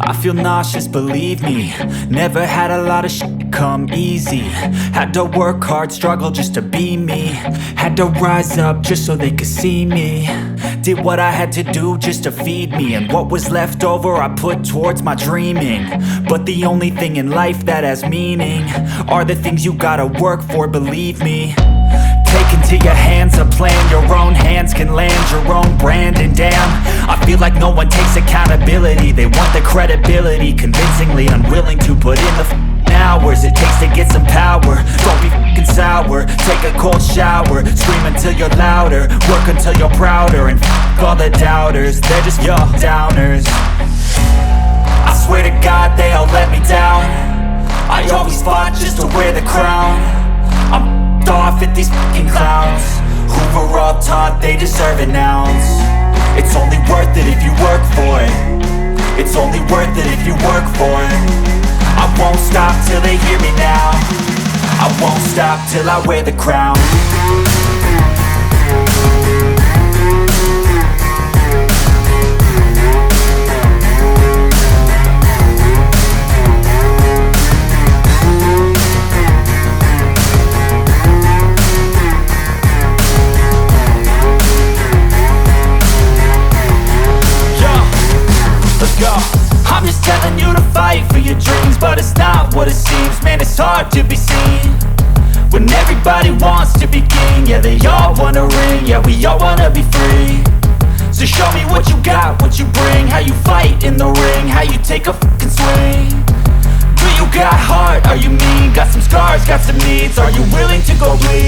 I feel nauseous, believe me. Never had a lot of shit come easy. Had to work hard, struggle just to be me. Had to rise up just so they could see me. Did what I had to do just to feed me, and what was left over I put towards my dreaming. But the only thing in life that has meaning are the things you gotta work for, believe me. Take into your hands a plan, your own hands can land your own brand. And damn, I feel like no one takes accountability. They want the credibility, convincingly unwilling to put in the hours it takes to get some power. Don't be f***ing sour, take a cold shower. Scream until you're louder, work until you're prouder. And f*** all the doubters, they're just your downers. I swear to God they all let me down. I always fought just to wear the crown. I'm off at these fucking clowns who were all taught they deserve an ounce. It's only worth it if you work for it. It's only worth it if you work for it. I won't stop till they hear me now. I won't stop till I wear the crown. I'm just telling you to fight for your dreams, but it's not what it seems. Man, it's hard to be seen when everybody wants to be king. Yeah, they all wanna ring, yeah, we all wanna be free. So show me what you got, what you bring, how you fight in the ring, how you take a fucking swing. Do you got heart, are you mean? Got some scars, got some needs, are you willing to go bleed?